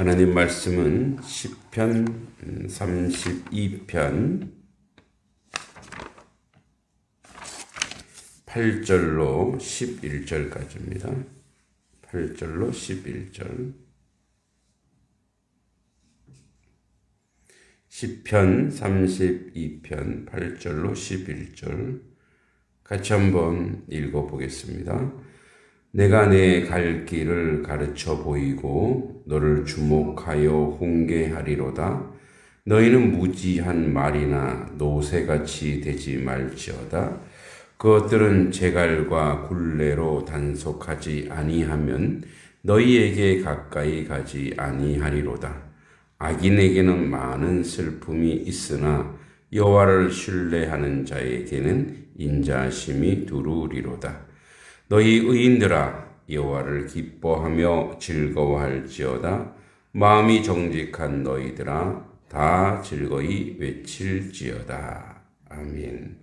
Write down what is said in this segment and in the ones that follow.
하나님 말씀은 시편 32편 8절로 11절까지입니다. 8절로 11절. 시편 32편 8절로 11절 같이 한번 읽어보겠습니다. 내가 내 갈 길을 가르쳐 보이고 너를 주목하여 훈계하리로다. 너희는 무지한 말이나 노새같이 되지 말지어다. 그것들은 제갈과 굴레로 단속하지 아니하면 너희에게 가까이 가지 아니하리로다. 악인에게는 많은 슬픔이 있으나 여호와를 신뢰하는 자에게는 인자심이 두루리로다. 너희 의인들아 여호와를 기뻐하며 즐거워할지어다. 마음이 정직한 너희들아 다 즐거이 외칠지어다. 아멘.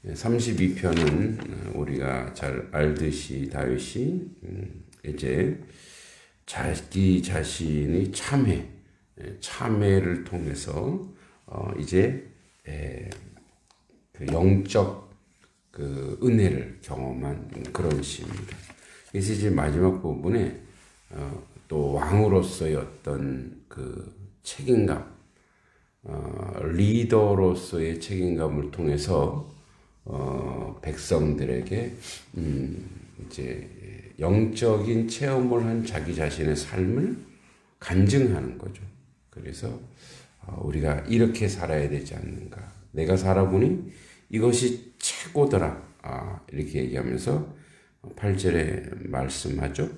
32편은 우리가 잘 알듯이 다윗이 이제 자기 자신의 참회를 통해서 이제 그 영적 그 은혜를 경험한 그런 시입니다. 그래서 이제 마지막 부분에 또 왕으로서의 어떤 그 책임감, 리더로서의 책임감을 통해서 백성들에게 이제 영적인 체험을 한 자기 자신의 삶을 간증하는 거죠. 그래서 우리가 이렇게 살아야 되지 않는가. 내가 살아보니 이것이 최고더라. 이렇게 얘기하면서 8절에 말씀하죠.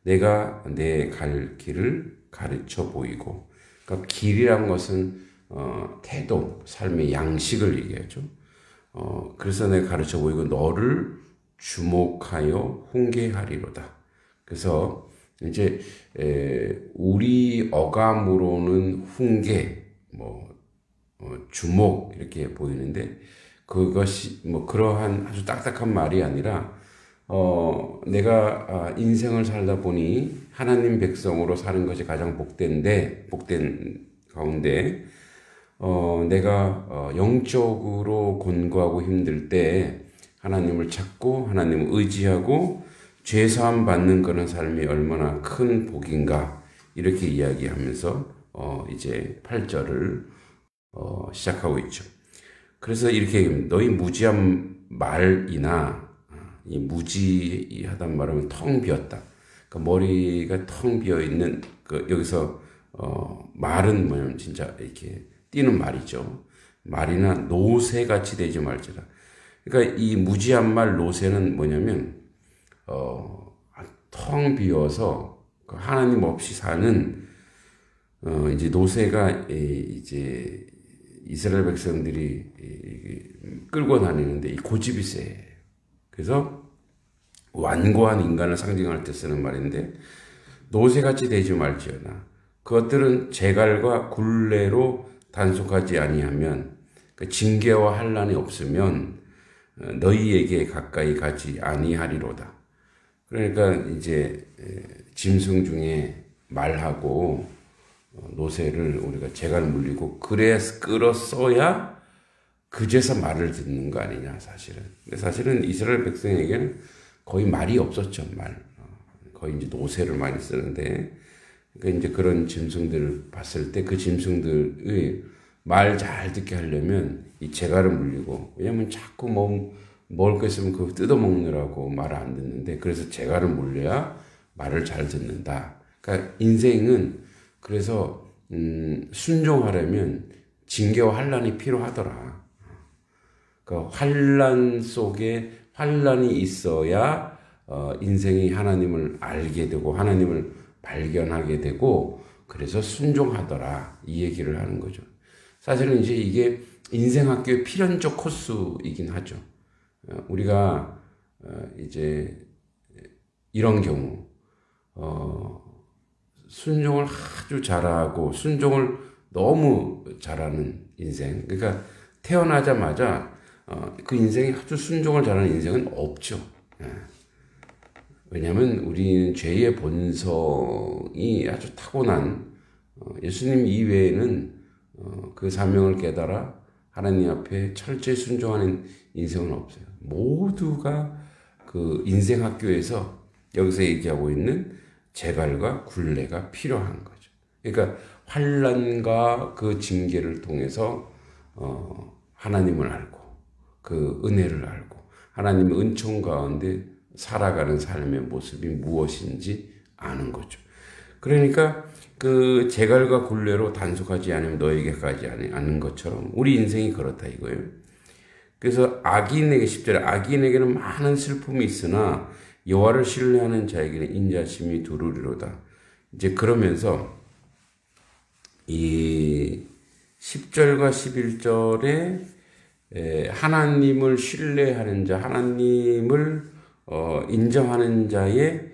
내가 내 갈 길을 가르쳐 보이고. 그러니까 길이란 것은 태도, 삶의 양식을 얘기하죠. 그래서 내가 가르쳐 보이고 너를 주목하여 훈계하리로다. 그래서 이제 우리 어감으로는 훈계, 주목 이렇게 보이는데 그것이 그러한 아주 딱딱한 말이 아니라 내가 인생을 살다 보니 하나님 백성으로 사는 것이 가장 복된 가운데 내가 영적으로 곤고하고 힘들 때 하나님을 찾고 하나님을 의지하고 죄사함 받는 그런 삶이 얼마나 큰 복인가 이렇게 이야기하면서 이제 8절을 시작하고 있죠. 그래서 이렇게 얘기합니다. 너희 무지한 말이나 이 무지하단 말하면 텅 비었다. 그러니까 머리가 텅 비어 있는 여기서 말은 뭐냐면 진짜 이렇게 띄는 말이죠. 말이나 노새같이 되지 말지라. 그러니까 이 무지한 말 노새는 뭐냐면 텅 비어서 하나님 없이 사는 이제 노새가 이제 이스라엘 백성들이 끌고 다니는데 이 고집이 세. 그래서 완고한 인간을 상징할 때 쓰는 말인데 노새같이 되지 말지어다. 그것들은 제갈과 굴레로 단속하지 아니하면 징계와 환난이 없으면 너희에게 가까이 가지 아니하리로다. 그러니까 이제 짐승 중에 말하고 노새를 우리가 제갈 물리고 그래서 끌어써야 그제서 말을 듣는 거 아니냐 사실은. 근데 사실은 이스라엘 백성에게는 거의 말이 없었죠. 거의 이제 노새를 많이 쓰는데 그러니까 이제 그런 짐승들을 봤을 때 그 짐승들의 말 잘 듣게 하려면 이 제갈을 물리고, 왜냐면 자꾸 먹을 거 있으면 그거 뜯어먹느라고 말을 안 듣는데 그래서 제갈을 물려야 말을 잘 듣는다. 그러니까 인생은 그래서 순종하려면 징계와 환난이 필요하더라. 그러니까 환난 속에 환난이 있어야 인생이 하나님을 알게 되고 하나님을 발견하게 되고 그래서 순종하더라. 이 얘기를 하는 거죠. 사실은 이제 이게 인생학교의 필연적 코스이긴 하죠. 우리가 이제 이런 경우 순종을 아주 잘하고 순종을 너무 잘하는 인생, 그러니까 태어나자마자 그 인생이 아주 순종을 잘하는 인생은 없죠. 왜냐하면 우리는 죄의 본성이 아주 타고난 예수님 이외에는 그 사명을 깨달아 하나님 앞에 철저히 순종하는 인생은 없어요. 모두가 그 인생 학교에서 여기서 얘기하고 있는 재갈과 굴레가 필요한 거죠. 그러니까 환난과 그 징계를 통해서 하나님을 알고 그 은혜를 알고 하나님의 은총 가운데 살아가는 삶의 모습이 무엇인지 아는 거죠. 그러니까 그 재갈과 굴레로 단속하지 않으면 너에게까지 않은 것처럼 우리 인생이 그렇다 이거예요. 그래서 악인에게 10절에 악인에게는 많은 슬픔이 있으나 여호와를 신뢰하는 자에게는 인자심이 두루리로다. 이제 그러면서 이 10절과 11절에 하나님을 신뢰하는 자, 하나님을 인정하는 자의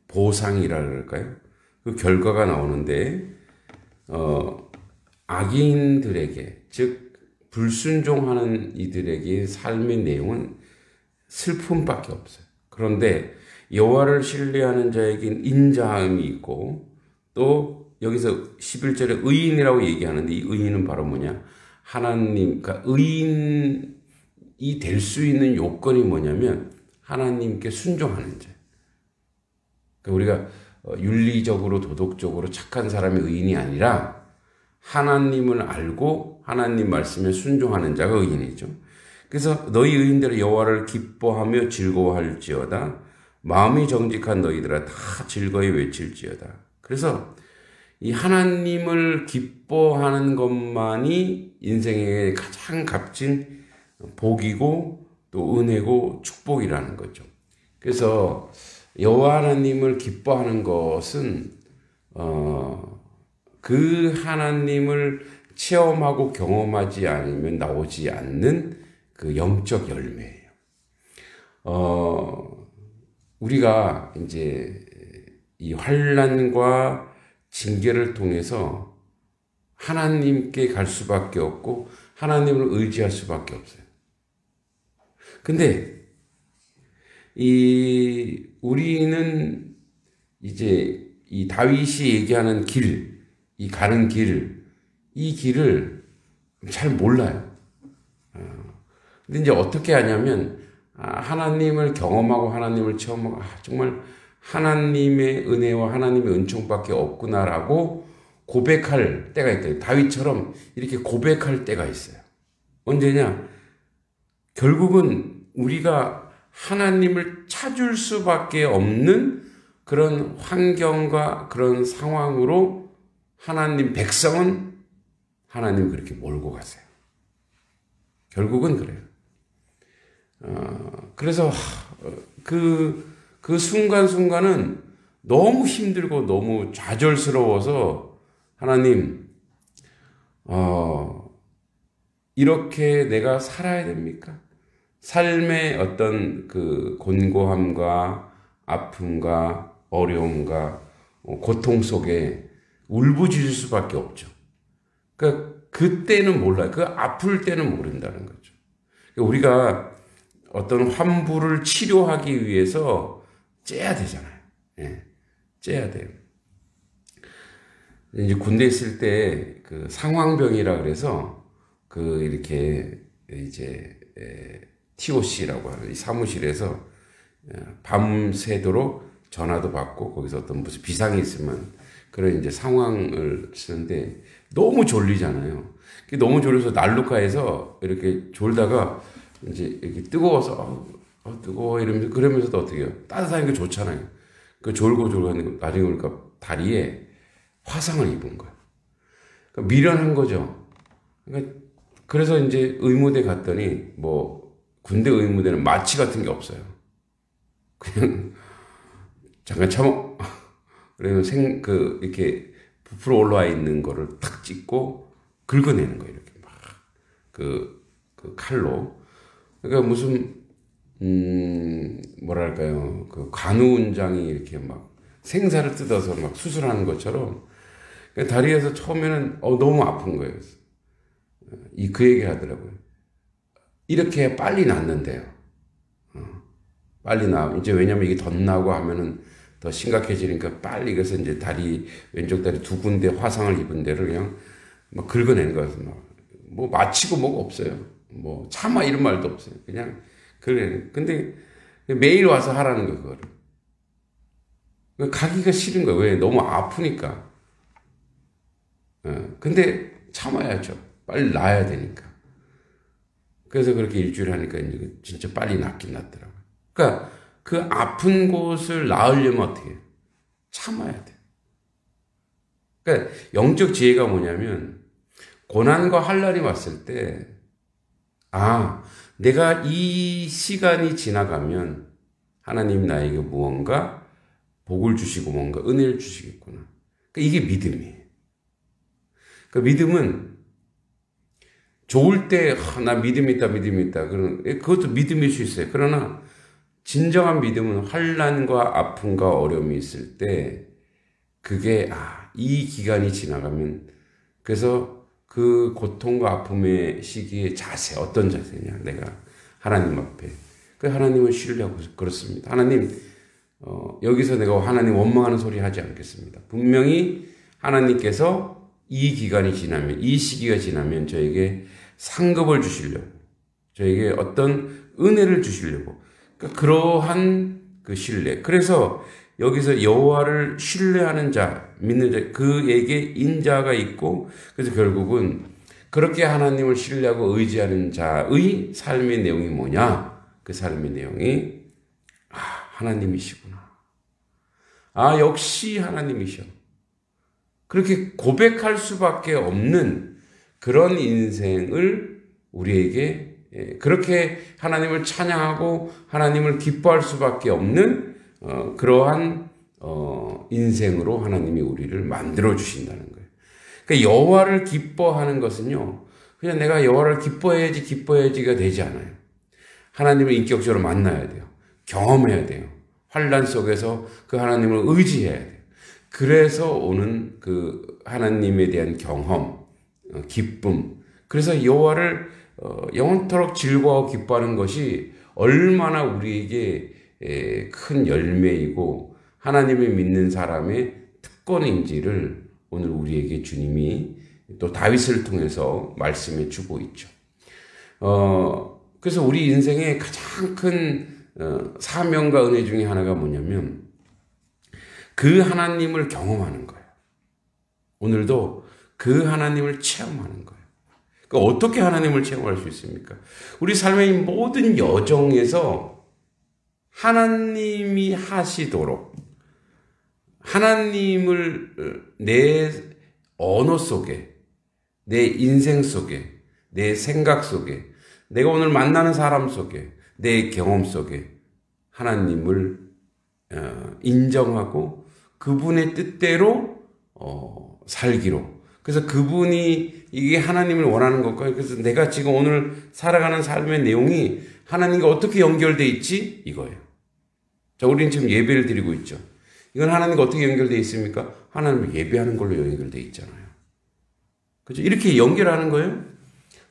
보상이라 그럴까요? 그 결과가 나오는데 악인들에게 즉 불순종하는 이들에게 삶의 내용은 슬픔밖에 없어요. 그런데 여호와를 신뢰하는 자에게는 인자함이 있고 또 여기서 11절에 의인이라고 얘기하는데 이 의인은 바로 뭐냐? 하나님, 그러니까 의인이 될 수 있는 요건이 뭐냐면 하나님께 순종하는 자. 그러니까 우리가 윤리적으로 도덕적으로 착한 사람이 의인이 아니라 하나님을 알고 하나님 말씀에 순종하는 자가 의인이죠. 그래서 너희 의인들은 여호와를 기뻐하며 즐거워할지어다. 마음이 정직한 너희들아 다 즐거이 외칠지어다. 그래서 이 하나님을 기뻐하는 것만이 인생의 가장 값진 복이고 또 은혜고 축복이라는 거죠. 그래서 여호와 하나님을 기뻐하는 것은 그 하나님을 체험하고 경험하지 않으면 나오지 않는 그 영적 열매예요. 우리가 이제 이 환난과 징계를 통해서 하나님께 갈 수밖에 없고 하나님을 의지할 수밖에 없어요. 근데 우리는 이제 이 다윗이 얘기하는 길, 이 가는 길, 이 길을 잘 몰라요. 근데 이제 어떻게 하냐면 하나님을 경험하고 하나님을 체험하고 정말 하나님의 은혜와 하나님의 은총밖에 없구나라고 고백할 때가 있대요. 다윗처럼 이렇게 고백할 때가 있어요. 언제냐? 결국은 우리가 하나님을 찾을 수밖에 없는 그런 환경과 그런 상황으로 하나님 백성은 하나님 그렇게 몰고 가세요. 결국은 그래요. 그래서 그 순간순간은 너무 힘들고 너무 좌절스러워서 하나님, 이렇게 내가 살아야 됩니까? 삶의 어떤 그 곤고함과 아픔과 어려움과 고통 속에 울부짖을 수밖에 없죠. 그러니까 그때는 몰라요. 그 아플 때는 모른다는 거죠. 우리가 어떤 환부를 치료하기 위해서 째야 되잖아요. 예, 째야 돼요. 이제 군대 있을 때 그 상황병이라 그래서 그 이렇게 이제 TOC라고 하는 이 사무실에서 밤새도록 전화도 받고 거기서 어떤 무슨 비상이 있으면 그런 이제 상황을 쓰는데 너무 졸리잖아요. 너무 졸려서 난로가에서 이렇게 졸다가 이제 이렇게 뜨거워서 뜨거워 이러면서 그러면서도 어떻게 해요? 따뜻한 게 좋잖아요. 그 졸고 하는 나중에 보니까 다리에 화상을 입은 거예요. 그러니까 미련한 거죠. 그러니까 그래서 이제 의무대 갔더니 뭐 군대 의무대는 마취 같은 게 없어요. 그냥 잠깐 참어. 그러면 이렇게 부풀어 올라와 있는 거를 탁 찍고 긁어내는 거예요. 이렇게 막 그 칼로. 그러니까 무슨 뭐랄까요, 그 간우원장이 이렇게 막 생사를 뜯어서 막 수술하는 것처럼 다리에서 처음에는 너무 아픈 거예요. 그 얘기 하더라고요. 이렇게 빨리 낫는데요. 빨리 나. 이제 왜냐면 이게 덧나고 하면은 더 심각해지니까 빨리 그래서 이제 다리, 왼쪽 다리 두 군데 화상을 입은 데를 그냥 막 긁어낸 거예요. 뭐 마치고 뭐가 없어요. 뭐 참아 이런 말도 없어요. 그냥 그래. 근데 매일 와서 하라는 거 그거를. 가기가 싫은 거예요. 왜? 너무 아프니까. 근데 참아야죠. 빨리 나아야 되니까. 그래서 그렇게 일주일 하니까 이제 진짜 빨리 낫긴 낫더라고요. 그러니까 그 아픈 곳을 나으려면 어떻게 해요? 참아야 돼요. 그러니까 영적 지혜가 뭐냐면 고난과 환난이 왔을 때 내가 이 시간이 지나가면 하나님 나에게 무언가 복을 주시고 뭔가 은혜를 주시겠구나. 그러니까 이게 믿음이에요. 그러니까 믿음은 좋을 때 나 믿음 있다. 그것도 믿음일 수 있어요. 그러나 진정한 믿음은 환난과 아픔과 어려움이 있을 때 그게 이 기간이 지나가면 그래서 그 고통과 아픔의 시기의 자세 어떤 자세냐 내가 하나님 앞에 그 하나님을 신뢰하고 그렇습니다. 하나님 여기서 내가 하나님 원망하는 소리 하지 않겠습니다. 분명히 하나님께서 이 기간이 지나면 이 시기가 지나면 저에게 상급을 주시려고 저에게 어떤 은혜를 주시려고 그러니까 그러한 그 신뢰. 그래서 여기서 여호와를 신뢰하는 자, 믿는 자, 그에게 인자가 있고 그래서 결국은 그렇게 하나님을 신뢰하고 의지하는 자의 삶의 내용이 뭐냐? 그 삶의 내용이 하나님이시구나. 역시 하나님이셔. 그렇게 고백할 수밖에 없는 그런 인생을 우리에게 그렇게 하나님을 찬양하고 하나님을 기뻐할 수밖에 없는 그러한 인생으로 하나님이 우리를 만들어 주신다는 거예요. 그러니까 여호와를 기뻐하는 것은요. 그냥 내가 여호와를 기뻐해야지가 되지 않아요. 하나님을 인격적으로 만나야 돼요. 경험해야 돼요. 환난 속에서 그 하나님을 의지해야 돼요. 그래서 오는 그 하나님에 대한 경험, 기쁨. 그래서 여호와를 영원토록 즐거워하고 기뻐하는 것이 얼마나 우리에게 큰 열매이고 하나님을 믿는 사람의 특권인지를 오늘 우리에게 주님이 또 다윗을 통해서 말씀해 주고 있죠. 그래서 우리 인생의 가장 큰 사명과 은혜 중에 하나가 뭐냐면 그 하나님을 경험하는 거예요. 오늘도 그 하나님을 체험하는 거예요. 그러니까 어떻게 하나님을 체험할 수 있습니까? 우리 삶의 모든 여정에서 하나님이 하시도록 하나님을 내 언어 속에, 내 인생 속에, 내 생각 속에, 내가 오늘 만나는 사람 속에, 내 경험 속에 하나님을 인정하고 그분의 뜻대로 살기로. 그래서 그분이 이게 하나님을 원하는 것과 그래서 내가 지금 오늘 살아가는 삶의 내용이 하나님과 어떻게 연결되어 있지? 이거예요. 자, 우리는 지금 예배를 드리고 있죠. 이건 하나님과 어떻게 연결되어 있습니까? 하나님을 예배하는 걸로 연결되어 있잖아요. 그렇죠? 이렇게 연결하는 거예요.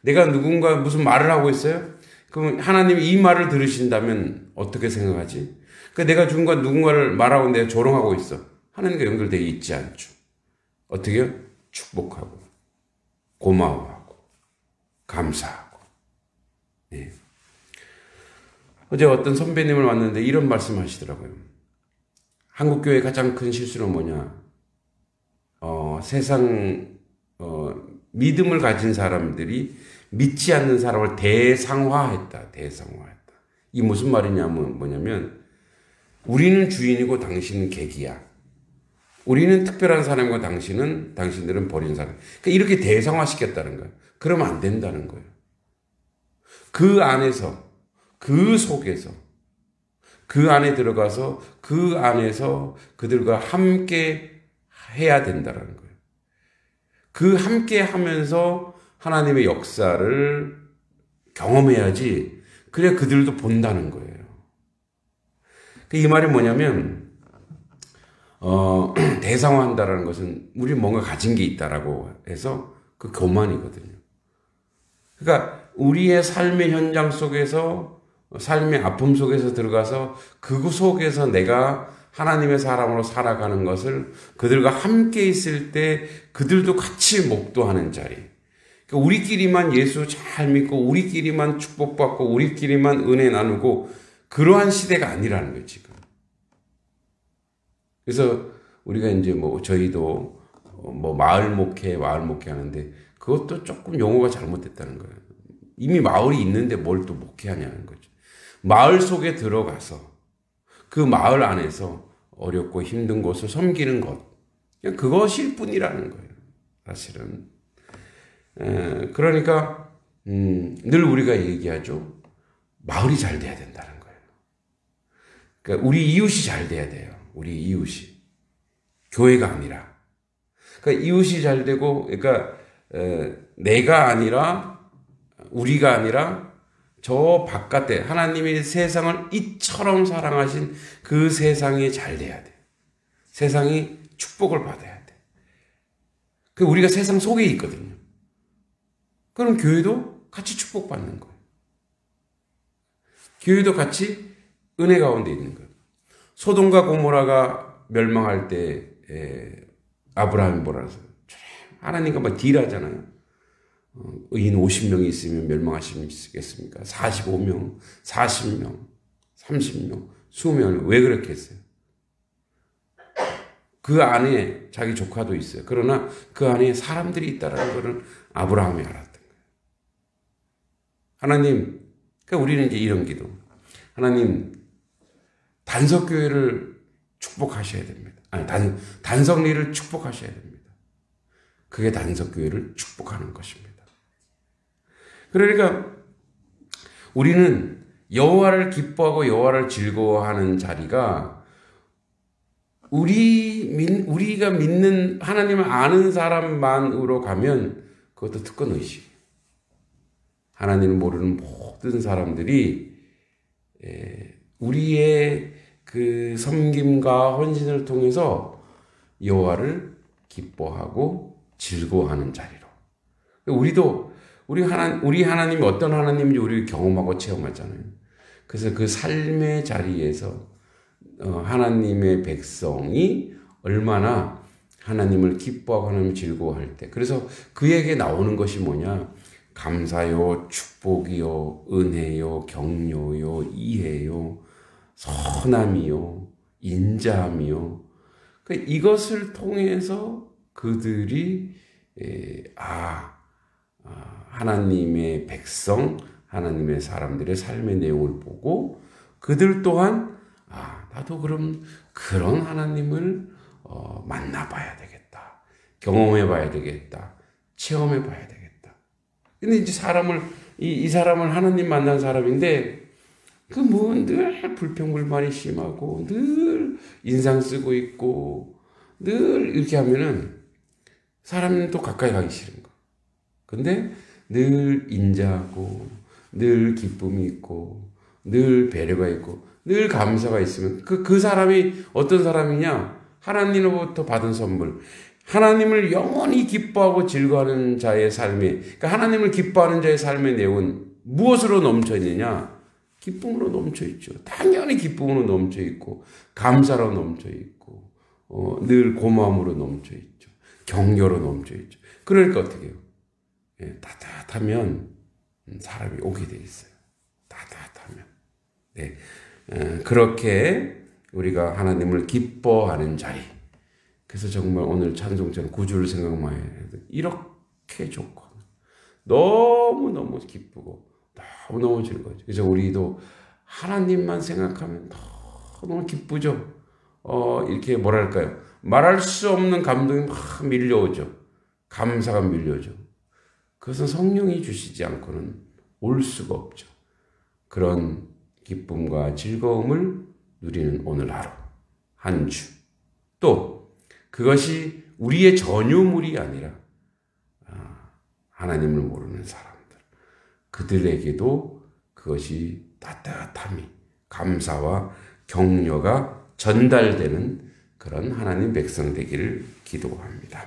내가 누군가 무슨 말을 하고 있어요? 그럼 하나님이 이 말을 들으신다면 어떻게 생각하지? 그러니까 내가 누군가를 말하고 내가 조롱하고 있어. 하나님과 연결되어 있지 않죠. 어떻게 해요? 축복하고 고마워하고 감사하고. 네. 어제 어떤 선배님을 만났는데 이런 말씀 하시더라고요. 한국교회의 가장 큰 실수는 뭐냐? 믿음을 가진 사람들이 믿지 않는 사람을 대상화했다. 이 무슨 말이냐면 뭐냐면 우리는 주인이고 당신은 객이야. 우리는 특별한 사람과 당신들은 버린 사람. 그러니까 이렇게 대상화시켰다는 거예요. 그러면 안 된다는 거예요. 그 안에서, 그 속에서, 그 안에 들어가서 그 안에서 그들과 함께 해야 된다는 거예요. 그 함께 하면서 하나님의 역사를 경험해야지. 그래야 그들도 본다는 거예요. 이 말이 뭐냐면 대상화한다라는 것은 우리 뭔가 가진 게 있다라고 해서 그 교만이거든요. 그러니까 우리의 삶의 현장 속에서 삶의 아픔 속에서 들어가서 그 속에서 내가 하나님의 사람으로 살아가는 것을 그들과 함께 있을 때 그들도 같이 목도하는 자리. 그러니까 우리끼리만 예수 잘 믿고 우리끼리만 축복받고 우리끼리만 은혜 나누고 그러한 시대가 아니라는 거예요, 지금. 그래서 우리가 이제 저희도 마을 목회 하는데 그것도 조금 용어가 잘못됐다는 거예요. 이미 마을이 있는데 뭘 또 목회하냐는 거죠. 마을 속에 들어가서 그 마을 안에서 어렵고 힘든 곳을 섬기는 것. 그냥 그것일 뿐이라는 거예요. 사실은. 그러니까 늘 우리가 얘기하죠. 마을이 잘 돼야 된다는 거예요. 그러니까 우리 이웃이 잘 돼야 돼요. 우리 이웃이. 교회가 아니라. 그러니까 이웃이 잘 되고, 그러니까 내가 아니라 우리가 아니라 저 바깥에 하나님이 세상을 이처럼 사랑하신 그 세상이 잘 돼야 돼. 세상이 축복을 받아야 돼. 그 우리가 세상 속에 있거든요. 그럼 교회도 같이 축복받는 거예요. 교회도 같이 은혜 가운데 있는 거예요. 소돔과 고모라가 멸망할 때 아브라함이 뭐라 그랬어요? 하나님과 막 딜하잖아요. 의인 50명이 있으면 멸망하시겠습니까? 45명, 40명, 30명, 20명을 왜 그렇게 했어요? 그 안에 자기 조카도 있어요. 그러나 그 안에 사람들이 있다는 것을 아브라함이 알았던 거예요. 하나님, 그러니까 우리는 이제 이런 기도. 하나님, 단석교회를 축복하셔야 됩니다. 아니, 단석리를 축복하셔야 됩니다. 그게 단석교회를 축복하는 것입니다. 그러니까 우리는 여호와를 기뻐하고 여호와를 즐거워하는 자리가 우리가 믿는 하나님을 아는 사람만으로 가면 그것도 특권 의식. 하나님을 모르는 모든 사람들이 우리의 그 섬김과 헌신을 통해서 여호와를 기뻐하고 즐거워하는 자리로. 우리 하나님이 어떤 하나님인지 우리 경험하고 체험하잖아요. 그래서 그 삶의 자리에서 하나님의 백성이 얼마나 하나님을 기뻐하고 하나님을 즐거워할 때. 그래서 그에게 나오는 것이 뭐냐? 감사요, 축복이요, 은혜요, 격려요, 이해요, 선함이요, 인자함이요. 그러니까 이것을 통해서 그들이 하나님의 백성, 하나님의 사람들의 삶의 내용을 보고 그들 또한 나도 그럼 그런 하나님을 만나봐야 되겠다. 경험해봐야 되겠다. 체험해봐야 되겠다. 근데 이제 이 사람을 하나님 만난 사람인데 늘 불평불만이 심하고 늘 인상 쓰고 있고 늘 이렇게 하면은 사람은 또 가까이 가기 싫은 거. 근데 늘 인자하고 늘 기쁨이 있고 늘 배려가 있고 늘 감사가 있으면 그 사람이 어떤 사람이냐? 하나님으로부터 받은 선물. 하나님을 영원히 기뻐하고 즐거워하는 자의 삶이, 그러니까 하나님을 기뻐하는 자의 삶의 내용은 무엇으로 넘쳐 있느냐? 기쁨으로 넘쳐 있죠. 당연히 기쁨으로 넘쳐 있고 감사로 넘쳐 있고 늘 고마움으로 넘쳐 있죠. 격려로 넘쳐 있죠. 그러니까 어떻게 해요? 따뜻하면 사람이 오게 돼 있어요. 따뜻하면. 네. 그렇게 우리가 하나님을 기뻐하는 자리. 그래서 정말 오늘 찬송처럼 구주를 생각만 해도 이렇게 좋고 너무너무 기쁘고 너무너무 즐거워요. 그래서 우리도 하나님만 생각하면 너무 기쁘죠. 이렇게 뭐랄까요? 말할 수 없는 감동이 막 밀려오죠. 감사가 밀려오죠. 그것은 성령이 주시지 않고는 올 수가 없죠. 그런 기쁨과 즐거움을 누리는 오늘 하루, 한 주. 또 그것이 우리의 전유물이 아니라 하나님을 모르는 사람들, 그들에게도 그것이 따뜻함이, 감사와 격려가 전달되는 그런 하나님 백성 되기를 기도합니다.